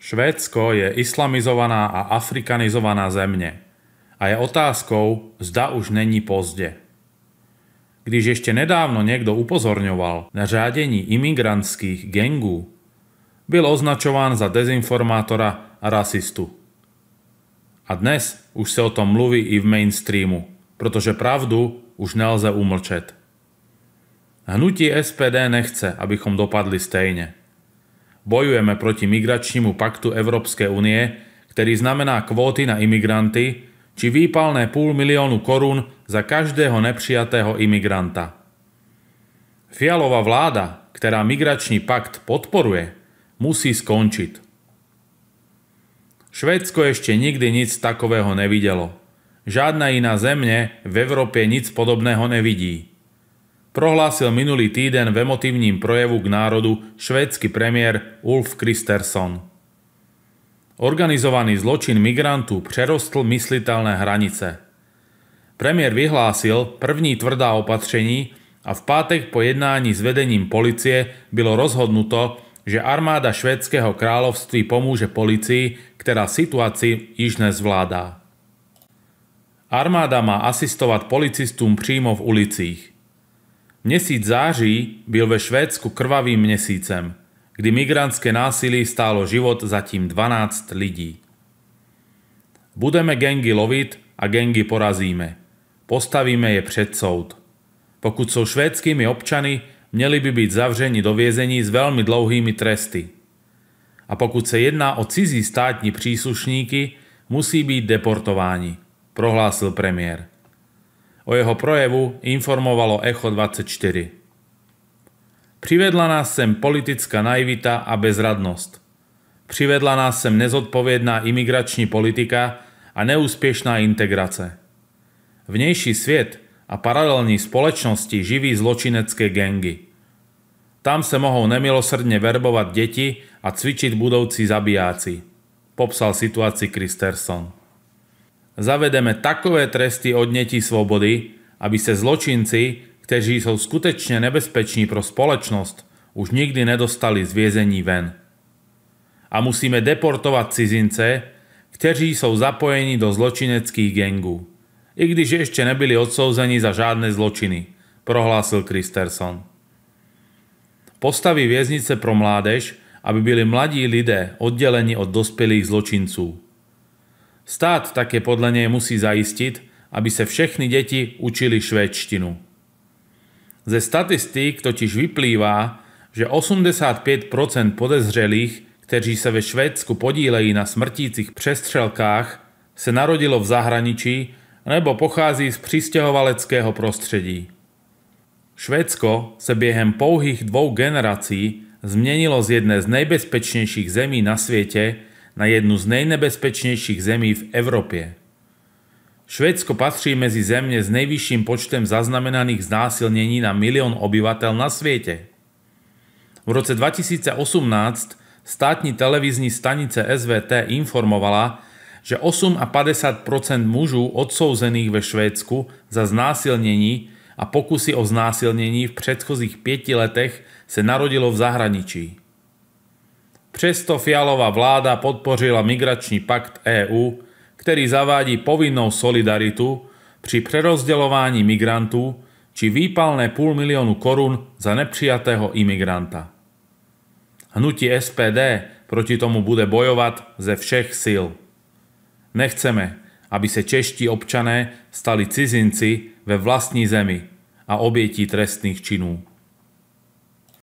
Švédsko je islamizovaná a afrikanizovaná země a je otázkou, zda už není pozdě. Když ještě nedávno někdo upozorňoval na řádění imigrantských gangů, byl označován za dezinformátora a rasistu. A dnes už se o tom mluví i v mainstreamu, protože pravdu už nelze umlčet. Hnutí SPD nechce, abychom dopadli stejně. Bojujeme proti migračnímu paktu Evropské unie, který znamená kvóty na imigranty, či výpalné 500 000 korun za každého nepřijatého imigranta. Fialová vláda, která migrační pakt podporuje, musí skončit. Švédsko ještě nikdy nic takového nevidělo. Žádná jiná země v Evropě nic podobného nevidí. Prohlásil minulý týden v emotivním projevu k národu švédsky premiér Ulf Kristersson. Organizovaný zločin migrantů přerostl myslitelné hranice. Premiér vyhlásil první tvrdá opatření a v pátek po jednání s vedením policie bylo rozhodnuto, že armáda Švédského království pomůže policii, která situaci již nezvládá. Armáda má asistovat policistům přímo v ulicích. Měsíc září byl ve Švédsku krvavým měsícem, kdy migrantské násilí stálo život zatím 12 lidí. Budeme gangy lovit a gangy porazíme. Postavíme je před soud. Pokud jsou švédskými občany, měli by být zavřeni do vězení s velmi dlouhými tresty. A pokud se jedná o cizí státní příslušníky, musí být deportováni, prohlásil premiér. O jeho projevu informovalo Echo 24. Přivedla nás sem politická naivita a bezradnost. Přivedla nás sem nezodpovědná imigrační politika a neúspěšná integrace. Vnější svět a paralelní společnosti živí zločinecké gangy. Tam se mohou nemilosrdně verbovat děti a cvičit budoucí zabijáci, popsal situaci Kristersson. Zavedeme takové tresty odnětí svobody, aby se zločinci, kteří jsou skutečně nebezpeční pro společnost, už nikdy nedostali z vězení ven. A musíme deportovat cizince, kteří jsou zapojeni do zločineckých gangů, i když ještě nebyli odsouzeni za žádné zločiny, prohlásil Kristersson. Postaví věznice pro mládež, aby byli mladí lidé odděleni od dospělých zločinců. Stát také podle něj musí zajistit, aby se všechny děti učili švédštinu. Ze statistik totiž vyplývá, že 85% podezřelých, kteří se ve Švédsku podílejí na smrtících přestřelkách, se narodilo v zahraničí nebo pochází z přistěhovaleckého prostředí. Švédsko se během pouhých 2 generací změnilo z jedné z nejbezpečnějších zemí na světě na jednu z nejnebezpečnějších zemí v Evropě. Švédsko patří mezi země s nejvyšším počtem zaznamenaných znásilnění na 1 000 000 obyvatel na světě. V roce 2018 státní televizní stanice SVT informovala, že 58% mužů odsouzených ve Švédsku za znásilnění a pokusy o znásilnění v předchozích 5 letech se narodilo v zahraničí. Přesto Fialová vláda podpořila migrační pakt EU, který zavádí povinnou solidaritu při přerozdělování migrantů či výpalné 500 000 korun za nepřijatého imigranta. Hnutí SPD proti tomu bude bojovat ze všech sil. Nechceme, aby se čeští občané stali cizinci ve vlastní zemi a obětí trestných činů.